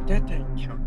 That didn't count.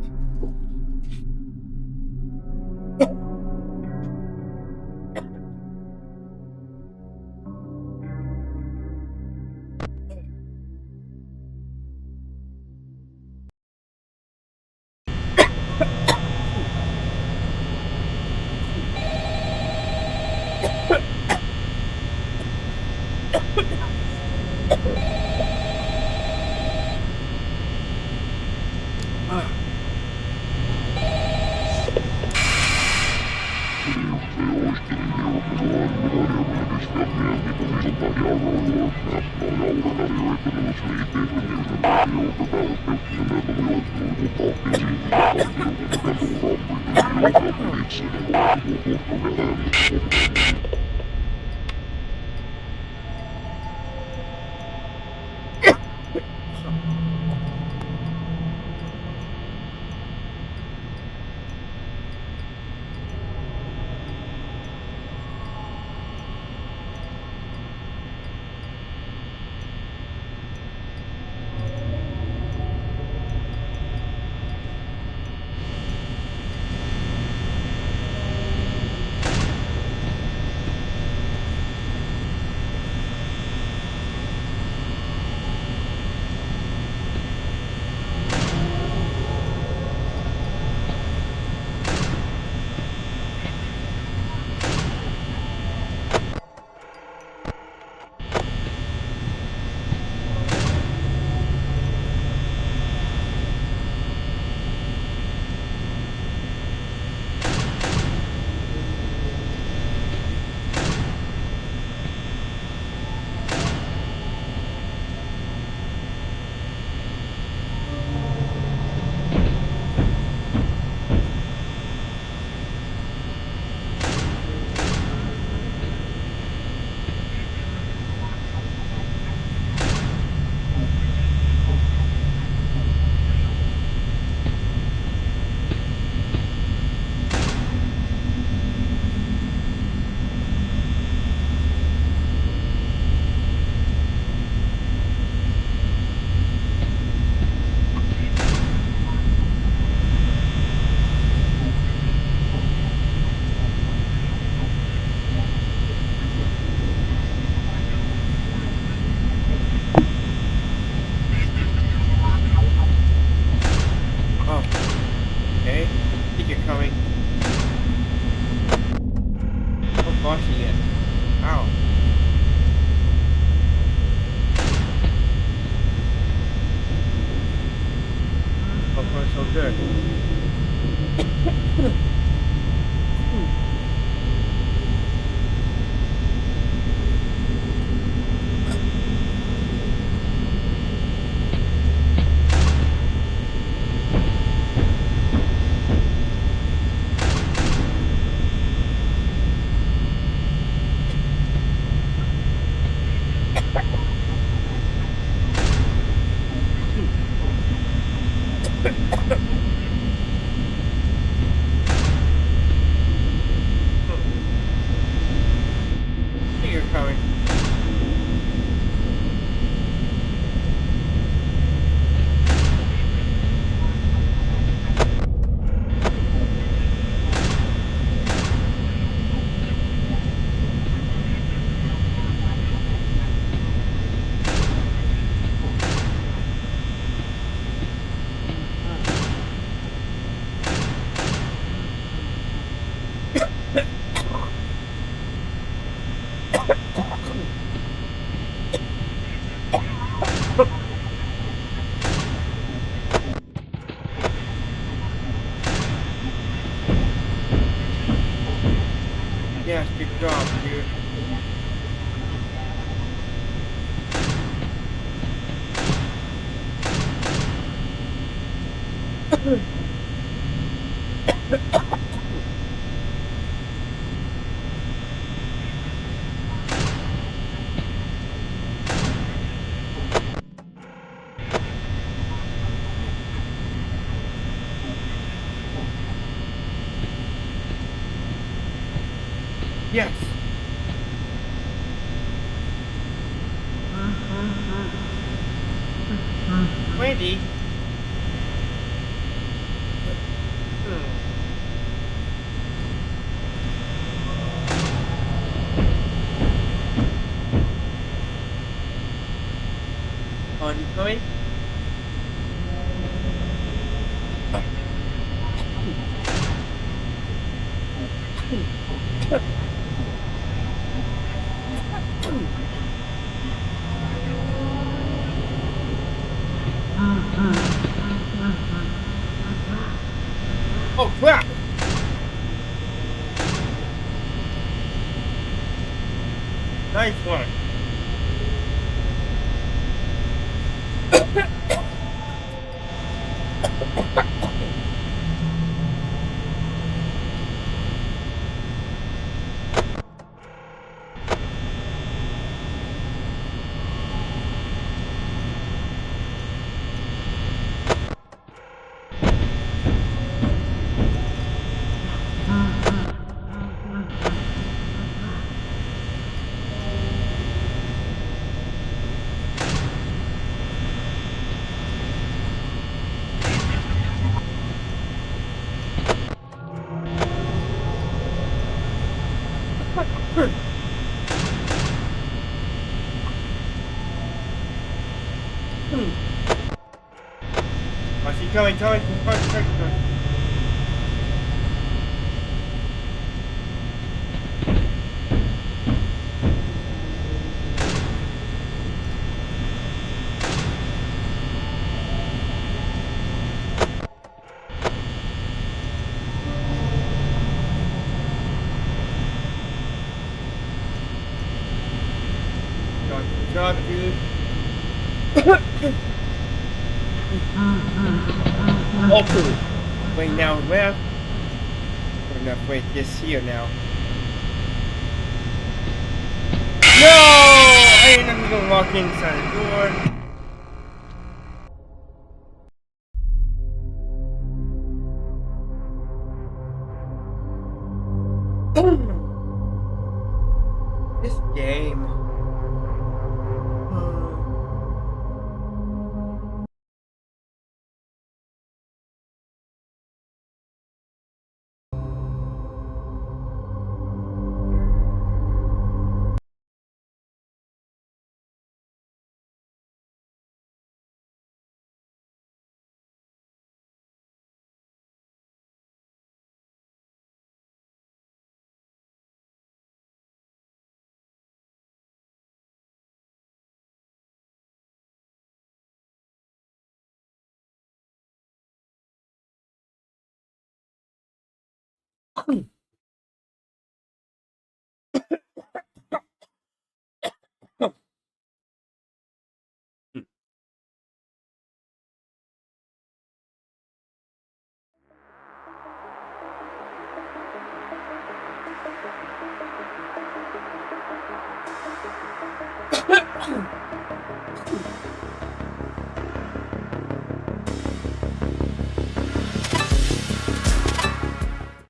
Yes, good job, dude. Yes. Ready? On you coming? Oh crap! Nice one. I see coming. Good job, dude. Wait now, where? Oh, no, wait, just here now. No! I ain't not gonna walk inside the door. This game.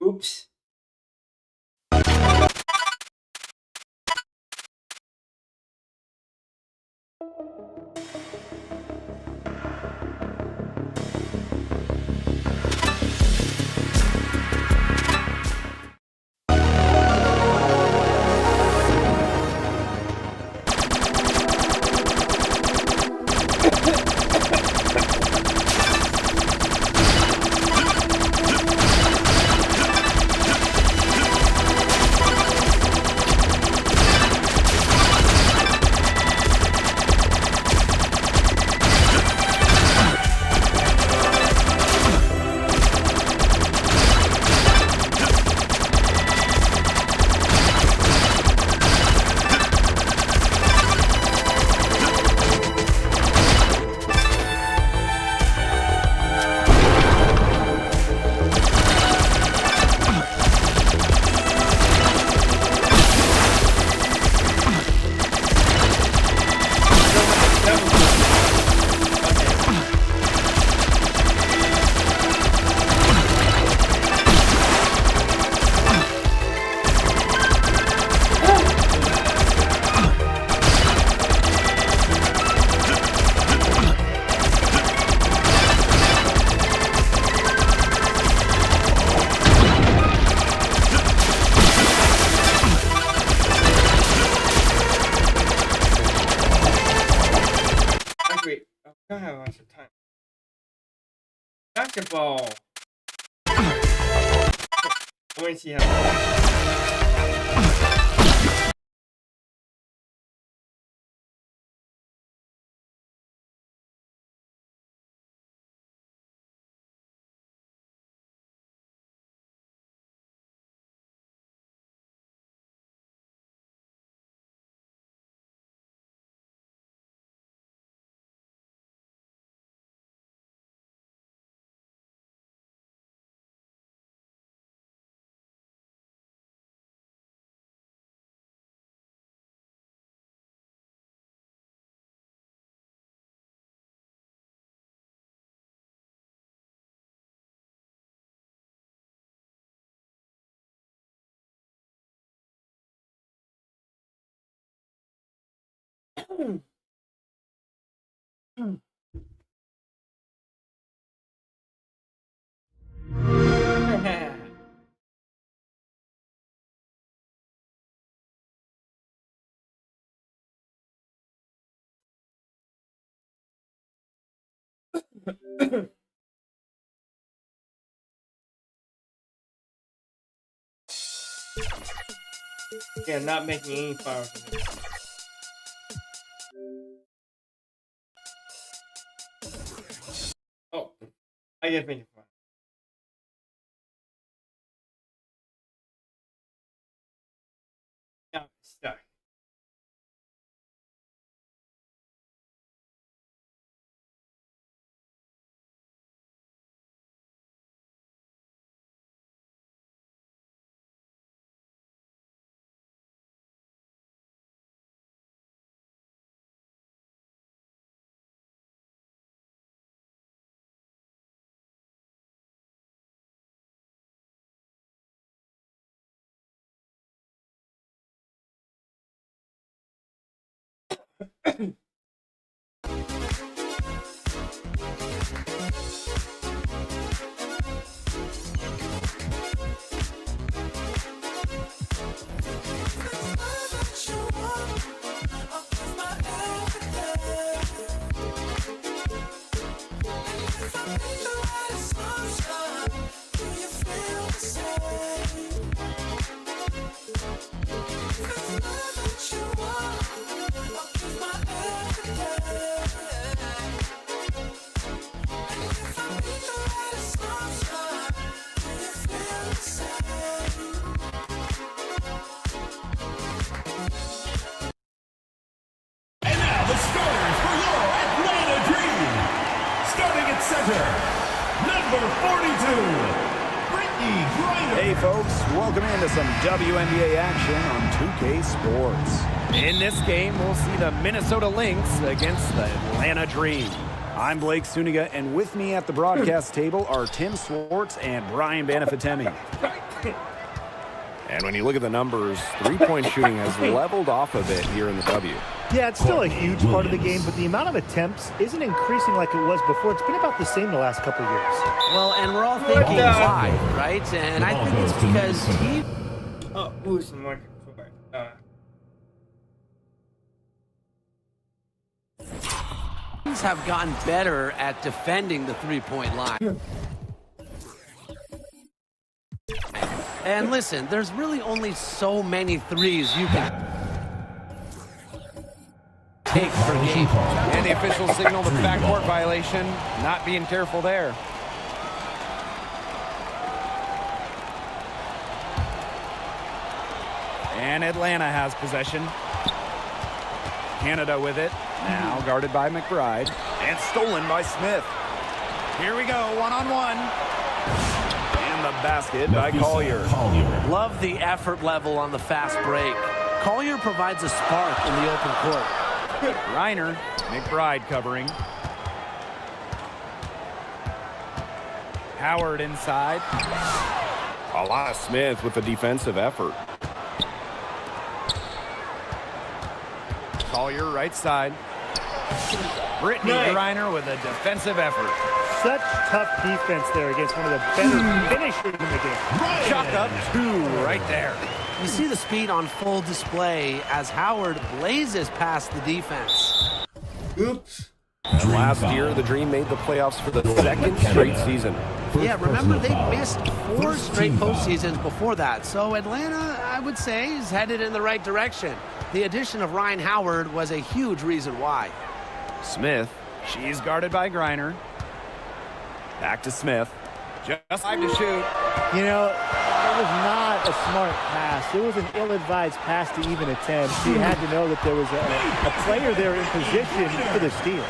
Oops. I don't have lots of time. Basketball. I want to see how. Yeah, not making any flowers. Oh, I just made it fun. Now it's stuck. Hey folks, welcome into some WNBA action on 2K Sports. In this game, we'll see the Minnesota Lynx against the Atlanta Dream. I'm Blake Suniga, and with me at the broadcast table are Tim Swartz and Brian Banafitemi. And when you look at the numbers, three-point shooting has leveled off a bit here in the W. Yeah, it's still a huge part of the game, but the amount of attempts isn't increasing like it was before. It's been about the same the last couple of years. Well, and we're all thinking why, right? And I think it's because he... Oh, ooh, some more. Teams have gotten better at defending the three-point line. And listen, there's really only so many threes you can take per game. And the officials signal the backcourt violation, not being careful there. And Atlanta has possession. Canada with it, now guarded by McBride. And stolen by Smith. Here we go, one-on-one. And the basket by Collier. Love the effort level on the fast break. Collier provides a spark in the open court. Reiner, McBride covering. Howard inside. Alana Smith with the defensive effort. Collier right side. Brittany Reiner with a defensive effort. Such tough defense there against one of the better finishers in the game. Chuck up two right there. You see the speed on full display as Howard blazes past the defense. Oops. And last year, the Dream made the playoffs for the second straight season. Yeah, remember they missed 4 straight postseasons before that. So Atlanta, I would say, is headed in the right direction. The addition of Ryan Howard was a huge reason why. Smith, she's guarded by Griner. Back to Smith. Just 5 to shoot. You know, it was not a smart pass. It was an ill-advised pass to even attempt. She had to know that there was a player there in position for the steal.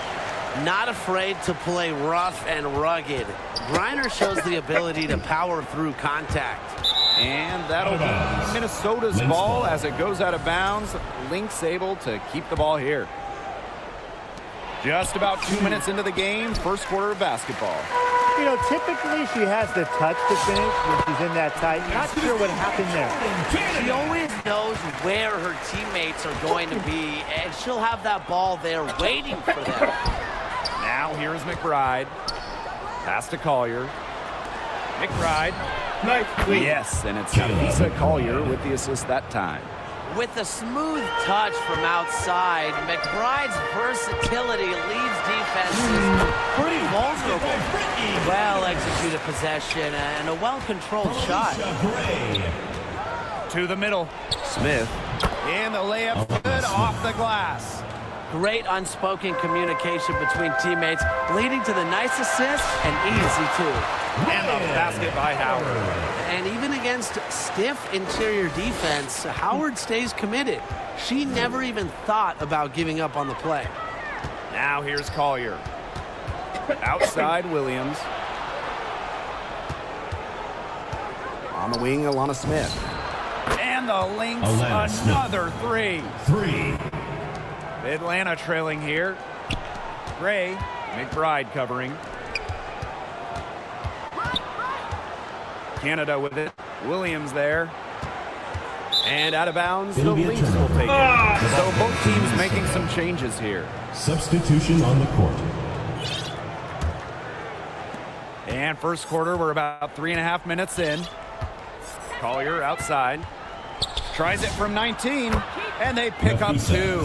Not afraid to play rough and rugged. Griner shows the ability to power through contact. And that'll be Minnesota's ball as it goes out of bounds. Lynx able to keep the ball here. Just about 2 minutes into the game, first quarter of basketball. You know, typically she has the touch to finish when she's in that tight. Not sure what happened there. She always knows where her teammates are going to be, and she'll have that ball there waiting for them. Now here's McBride. Pass to Collier. McBride. Nice, please. Yes, and it's Lisa Collier with the assist that time. With a smooth touch from outside, McBride's versatility leaves defenses pretty vulnerable. Well-executed possession and a well-controlled shot. To the middle. Smith. And the layup good off the glass. Great unspoken communication between teammates, leading to the nice assist and easy two. And the basket by Howard. And even against stiff interior defense, Howard stays committed. She never even thought about giving up on the play. Now here's Collier. Outside Williams. On the wing, Alana Smith. And the Lynx, another three. Atlanta trailing here. Gray, McBride covering. Canada with it. Williams there. And out of bounds, the Lynx will take it. So both teams making some changes here. Substitution on the court. And first quarter, we're about 3.5 minutes in. Collier outside. Tries it from 19, and they pick up 2.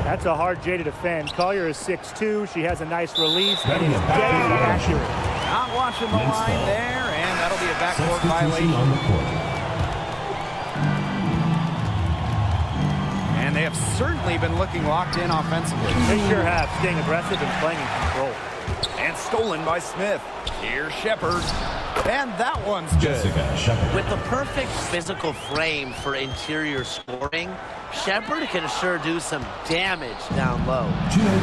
That's a hard J to defend. Collier is 6'2". She has a nice release and is deadly accurate. Not watching the line there, and that'll be a backcourt violation. On the court. And they have certainly been looking locked in offensively. They sure have, staying aggressive and playing in control. And stolen by Smith. Here's Shepard. And that one's good. With the perfect physical frame for interior scoring, Shepard can sure do some damage down low.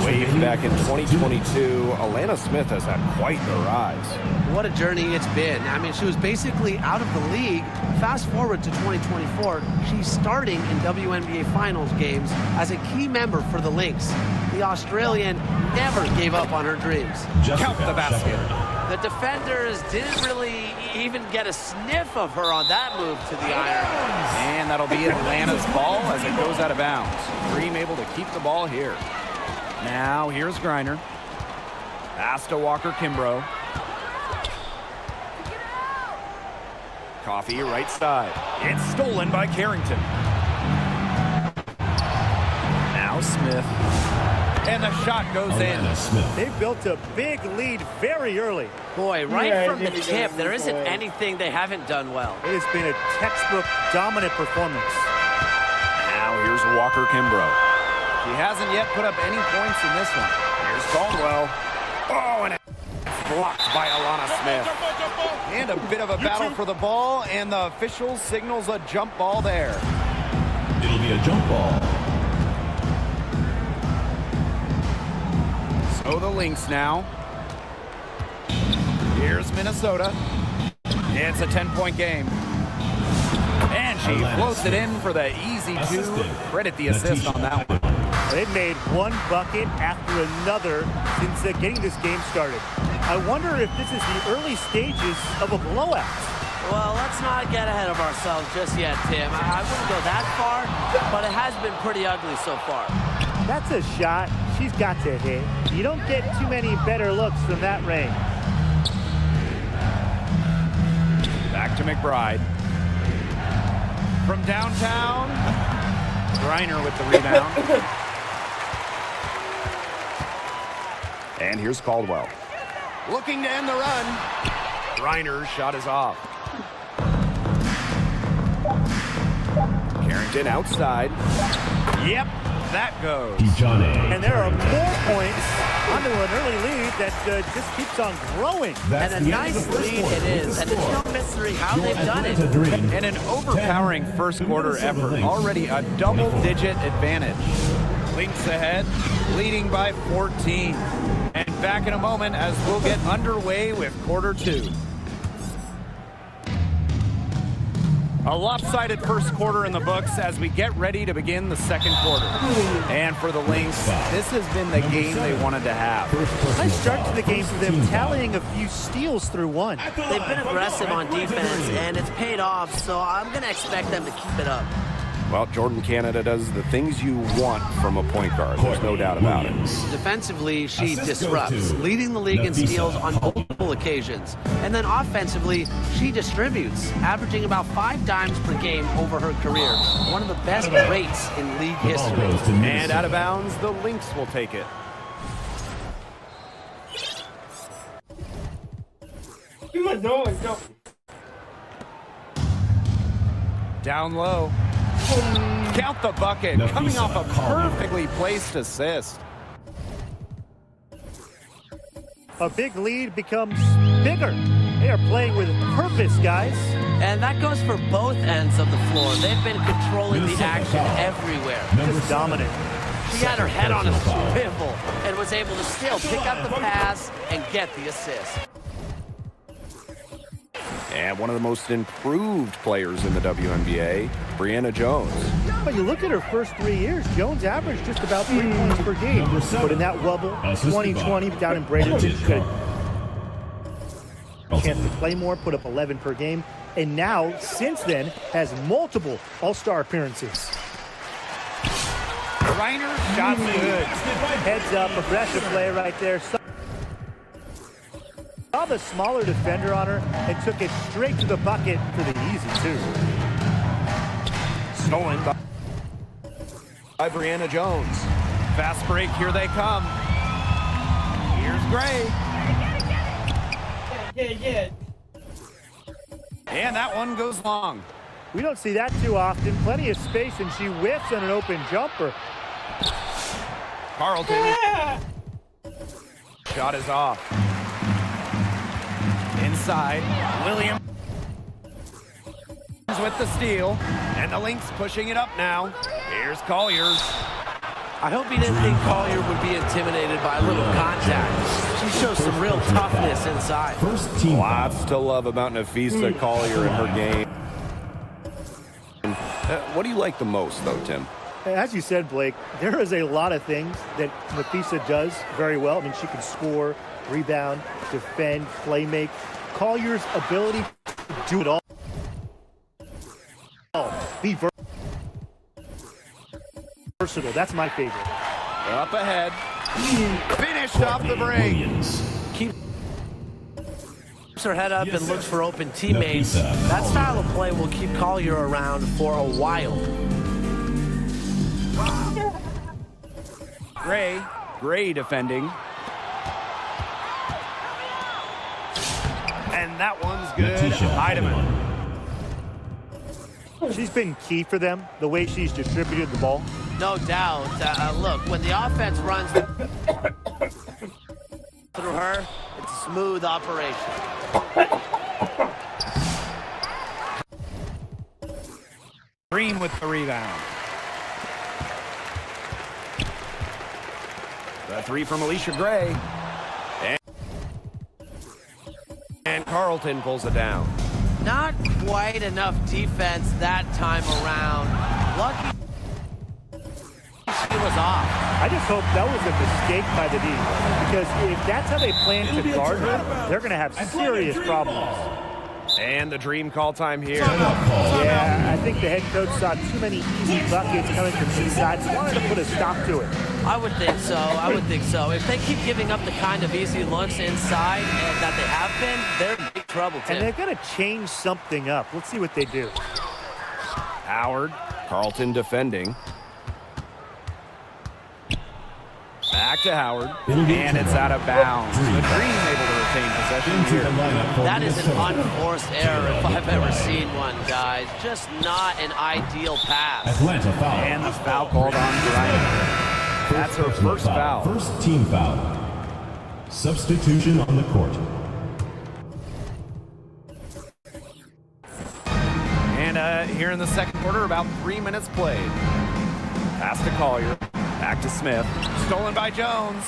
Way back in 2022, Alana Smith has had quite the rise. What a journey it's been. I mean, she was basically out of the league. Fast forward to 2024, she's starting in WNBA Finals games as a key member for the Lynx. The Australian never gave up on her dreams. Count the basket. The defenders didn't really even get a sniff of her on that move to the iron. And that'll be Atlanta's ball as it goes out of bounds. Dream able to keep the ball here. Now here's Griner. Pass to Walker Kimbrough. Coffee right side. It's stolen by Carrington. Now Smith. And the shot goes in. They built a big lead very early. Boy, right from the tip, there isn't anything they haven't done well. It has been a textbook dominant performance. Now here's Walker Kimbrough. She hasn't yet put up any points in this one. Here's Caldwell. Oh, and it's blocked by Alana Smith. And a bit of a battle for the ball, and the official signals a jump ball there. It'll be a jump ball. So the Lynx now. Here's Minnesota. It's a 10-point game. And she floats it in for the easy 2. Credit the assist on that one. They've made one bucket after another since getting this game started. I wonder if this is the early stages of a blowout. Well, let's not get ahead of ourselves just yet, Tim. I wouldn't go that far, but it has been pretty ugly so far. That's a shot she's got to hit. You don't get too many better looks from that range. Back to McBride. From downtown, Griner with the rebound. And here's Caldwell. Looking to end the run. Reiner's shot is off. Carrington outside. Yep, that goes. And there are more points onto an early lead that just keeps on growing. And a nice lead it is. And it's no mystery how they've done it. And an overpowering first quarter effort. Already a double-digit advantage. Lynx ahead, leading by 14. And back in a moment as we'll get underway with quarter two. A lopsided first quarter in the books as we get ready to begin the second quarter. And for the Lynx, this has been the game they wanted to have. Nice start to the game for them, tallying a few steals through one. They've been aggressive on defense, and it's paid off, so I'm going to expect them to keep it up. Well, Jordan Canada does the things you want from a point guard. There's no doubt about it. Defensively, she disrupts, leading the league in steals on multiple occasions. And then offensively, she distributes, averaging about 5 dimes per game over her career. One of the best rates in league history. And out of bounds, the Lynx will take it. No. Down low. Count the bucket, coming off a perfectly placed assist. A big lead becomes bigger. They are playing with purpose, guys. And that goes for both ends of the floor. They've been controlling the action everywhere. Just dominant. She had her head on a swivel and was able to still pick up the pass and get the assist. And one of the most improved players in the WNBA, Brianna Jones. But you look at her first 3 years, Jones averaged just about 3 points per game. But in that wobble, 2020 down in Bradenton, could chance to play more, put up 11 per game. And now, since then, has multiple All-Star appearances. Reiner, shot good. Heads up, aggressive play right there. Saw the smaller defender on her and took it straight to the bucket for the easy two. Stolen by Brianna Jones. Fast break, here they come. Here's Gray. Yeah. And that one goes long. We don't see that too often. Plenty of space, and she whiffs on an open jumper. Carlton. Shot is off. Inside, Williams with the steal, and the Lynx pushing it up now. Here's Collier. I hope he didn't think Collier would be intimidated by a little contact. She shows some real toughness inside. Lots to love about Nafisa Collier in her game. What do you like the most, though, Tim? As you said, Blake, there is a lot of things that Nafisa does very well. I mean, she can score, rebound, defend, play make. Collier's ability to do it all. Be versatile. That's my favorite. Up ahead. Finished off the break. Keeps her head up and looks for open teammates. That style of play will keep Collier around for a while. Gray defending. And that one's good. Heidemann. She's been key for them, the way she's distributed the ball. No doubt. Look, when the offense runs through her, it's a smooth operation. Green with the rebound. The three from Alicia Gray. And Carlton pulls it down. Not quite enough defense that time around. Lucky she was off. I just hope that was a mistake by the D, because if that's how they plan to guard her, they're going to have serious problems. And the dream call time here. Yeah, I think the head coach saw too many easy buckets coming from inside. He wanted to put a stop to it. I would think so. If they keep giving up the kind of easy looks inside and that they have been, they're in big trouble, Tim. And they're going to change something up. Let's see what they do. Howard, Carlton defending. Back to Howard. It'll be And it's turned. out of bounds. Dream. The Dream able to retain possession Into here. the lineup for That is an Minnesota. unforced error if I've ever Right. seen one, guys. Just not an ideal pass. Atlanta foul. And the foul called on Griner. That's her Personal first foul. First team foul. Substitution on the court. And here in the second quarter, about 3 minutes played. Pass to Collier. Back to Smith. Stolen by Jones.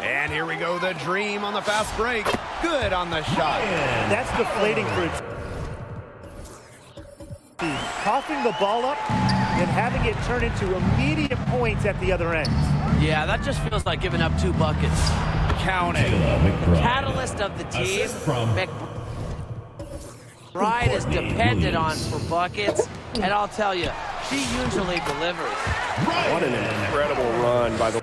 And here we go, the Dream on the fast break. Good on the shot. That's deflating for its team. Coughing the ball up and having it turn into immediate points at the other end. Yeah, that just feels like giving up 2 buckets. Counting. McBride. Catalyst of the team, Assist from McBride is Courtney depended on Williams. for buckets, and I'll tell you, she usually delivers. What an incredible run by the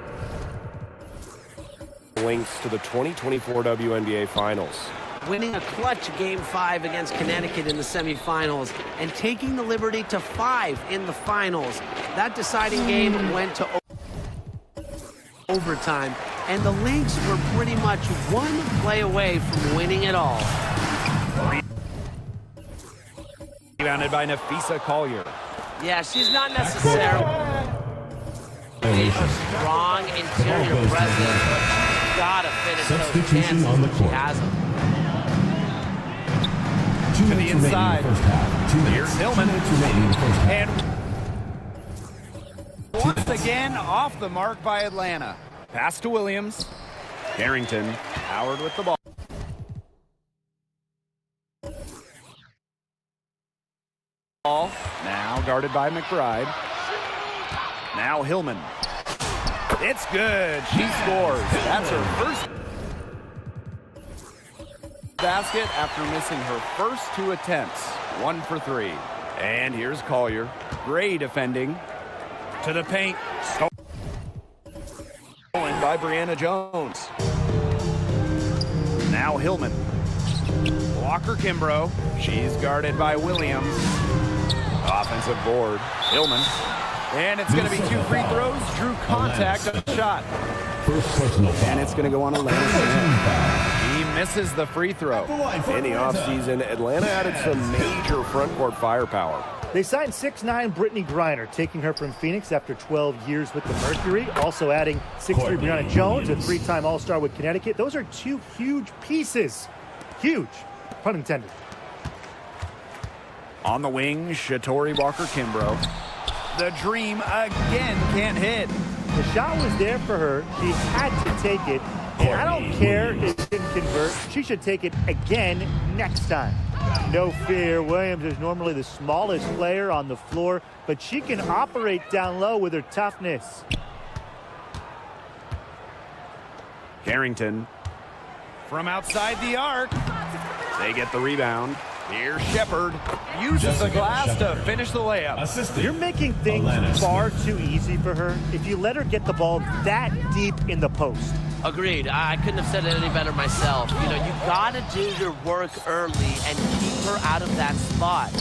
Lynx to the 2024 WNBA Finals. Winning a clutch Game 5 against Connecticut in the semifinals and taking the liberty to 5 in the finals. That deciding game went to overtime, and the Lynx were pretty much 1 play away from winning it all. Rebounded by Nafisa Collier. Yeah, she's not necessarily a strong interior presence, but she's got to finish those Substitution chances on the when she court. has them. 2 To the minutes remaining in inside. the first half. 2 minutes. Here's Hillman. 2 minutes remaining in the first half. And once again, off the mark by Atlanta. Pass to Williams. Carrington. Howard with the ball. Now guarded by McBride. Now Hillman. It's good. She scores. That's her first basket after missing her first 2 attempts. 1 for 3. And here's Collier. Gray defending. To the paint. Stolen by Brianna Jones. Now Hillman. Walker Kimbrough. She's guarded by Williams. Offensive board. Hillman. And it's going to be 2 free throws. Drew contact on the shot. First personal foul. And it's going to go on Atlanta. Team foul. He misses the free throw. In the offseason, Atlanta added some major front court firepower. They signed 6'9" Brittany Griner, taking her from Phoenix after 12 years with the Mercury. Also adding 6'3" Courtney Brianna Jones, a Williams. 3-time All-Star with Connecticut. Those are 2 huge pieces. Huge. Pun intended. On the wing, Shatori Walker Kimbrough. The Dream again can't hit. The shot was there for her. She had to take it. And I don't care if it didn't convert. She should take it again next time. No fear. Williams is normally the smallest player on the floor, but she can operate down low with her toughness. Carrington from outside the arc. They get the rebound. Here's Shepard. Uses the Jessica glass to Shepard. finish the layup. Assistant. You're making things Atlanta far Smith. too easy for her if you let her get the ball that deep in the post. Agreed. I couldn't have said it any better myself. You know, you got to do your work early and keep her out of that spot.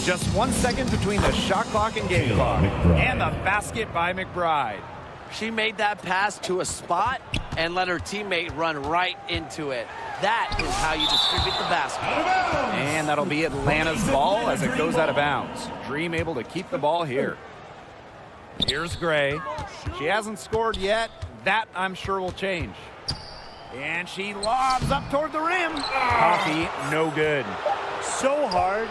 Just 1 second between the shot clock and game Taylor clock. McBride. And the basket by McBride. She made that pass to a spot and let her teammate run right into it. That is how you distribute the basket. And that'll be Atlanta's ball as it goes out of bounds. Dream able to keep the ball here. Here's Gray. She hasn't scored yet. That, I'm sure, will change. And she lobs up toward the rim. Coffee, no good. So hard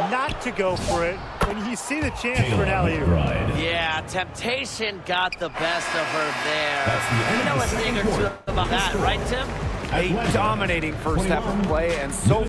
not to go for it when you see the chance for Taylor an alley-oop. McBride. Yeah, temptation got the best of her there. That's the end You know of a the thing or second two quarter. about that, right, Tim? A Atlanta, dominating first half of 21. play and so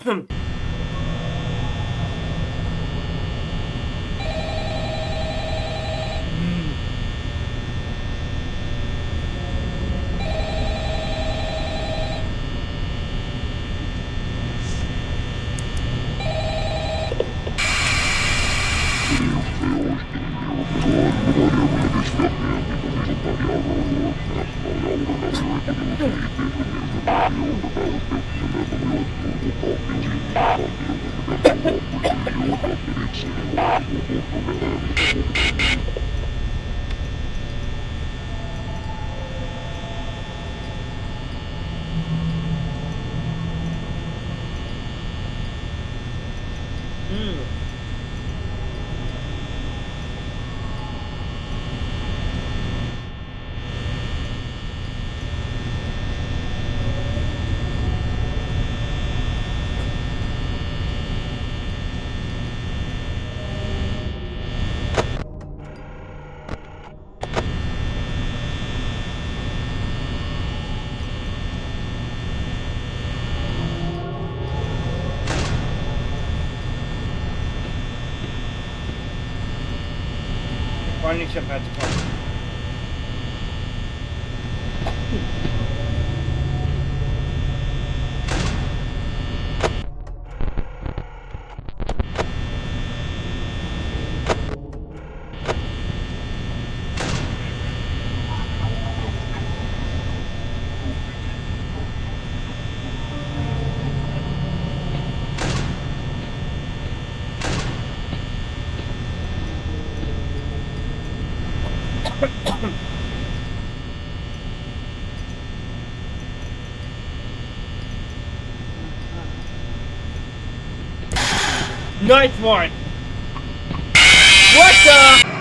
Finally jump out the car. Nice one! What the?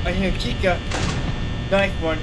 I hear Kika. Nice one.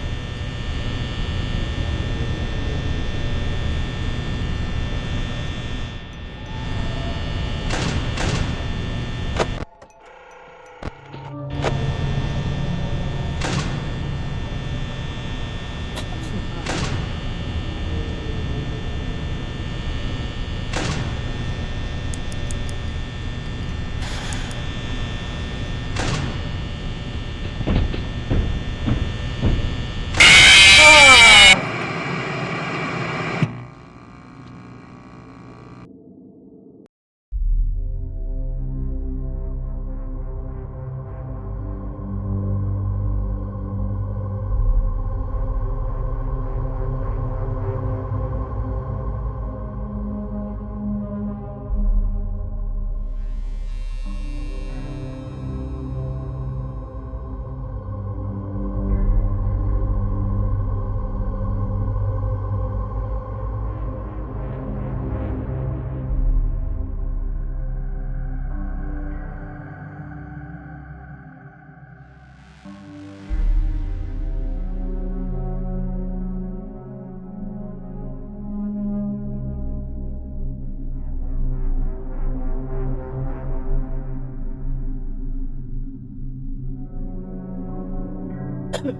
Thank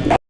you.